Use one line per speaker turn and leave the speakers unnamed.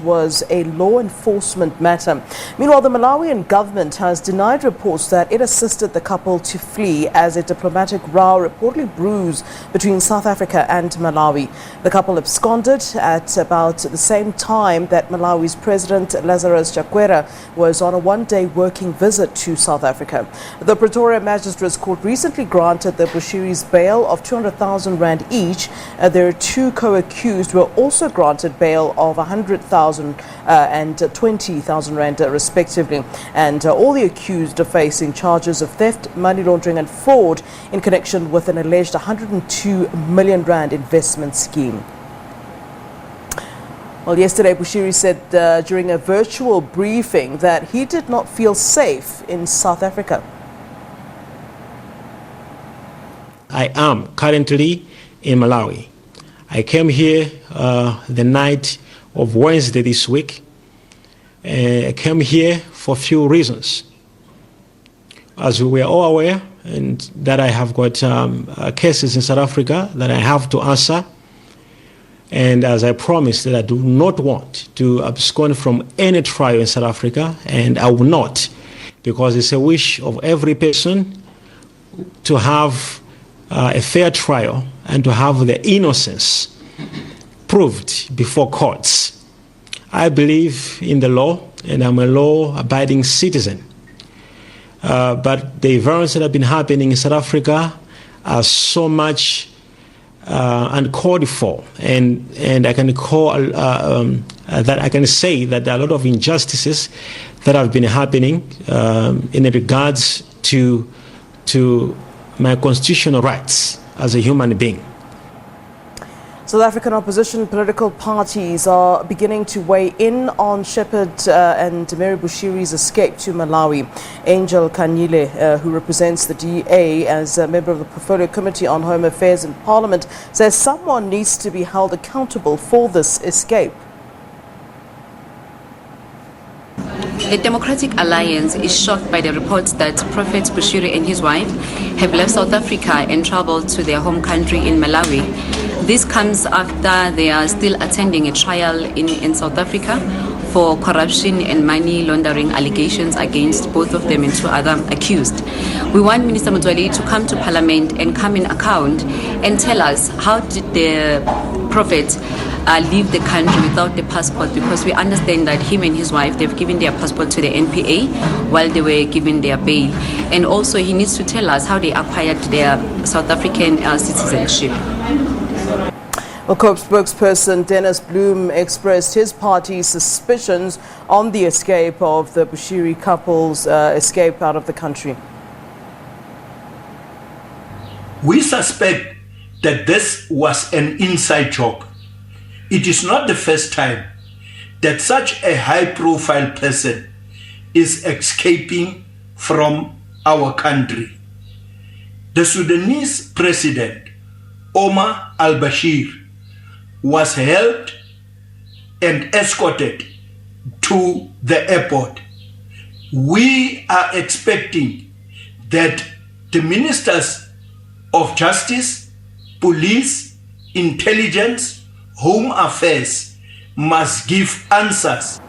Was a law enforcement matter. Meanwhile, the Malawian government has denied reports that it assisted the couple to flee as a diplomatic row reportedly bruised between South Africa and Malawi. The couple absconded at about the same time that Malawi's President Lazarus Chakwera was on a one-day working visit to South Africa. The Pretoria Magistrates Court recently granted the Bushiris bail of 200,000 rand each. Their two co-accused were also granted bail of 100,000 and 20,000 rand respectively, and all the accused are facing charges of theft, money laundering and fraud in connection with an alleged 102 million rand investment scheme. Well, yesterday Bushiri said during a virtual briefing that he did not feel safe in South Africa.
I am currently in Malawi. I came here the night of Wednesday this week. I came here for a few reasons. As we are all aware, and that I have got cases in South Africa that I have to answer. And as I promised that I do not want to abscond from any trial in South Africa, and I will not, because it's a wish of every person to have a fair trial and to have the innocence proved before courts. I believe in the law, and I'm a law-abiding citizen. But the events that have been happening in South Africa are so much uncalled for, and I can call that I can say that there are a lot of injustices that have been happening in regards to my constitutional rights as a human being.
South African opposition political parties are beginning to weigh in on Shepherd and Mary Bushiri's escape to Malawi. Angel Khanyile, who represents the DA as a member of the Portfolio Committee on Home Affairs in Parliament, says someone needs to be held accountable for this escape.
The Democratic Alliance is shocked by the reports that Prophet Bushiri and his wife have left South Africa and traveled to their home country in Malawi. This comes after they are still attending a trial in South Africa for corruption and money laundering allegations against both of them and two other accused. We want Minister Mutwali to come to Parliament and come in account and tell us how did the Prophet leave the country without the passport, because we understand that him and his wife, they've given their passport to the NPA while they were given their bail. And also he needs to tell us how they acquired their South African citizenship.
Well, COPE spokesperson Dennis Bloom expressed his party's suspicions on the escape of the Bushiri couple's escape out of the country.
We suspect that this was an inside job. It is not the first time that such a high-profile person is escaping from our country. The Sudanese president, Omar al-Bashir, was held and escorted to the airport. We are expecting that the ministers of justice, police, intelligence, home affairs must give answers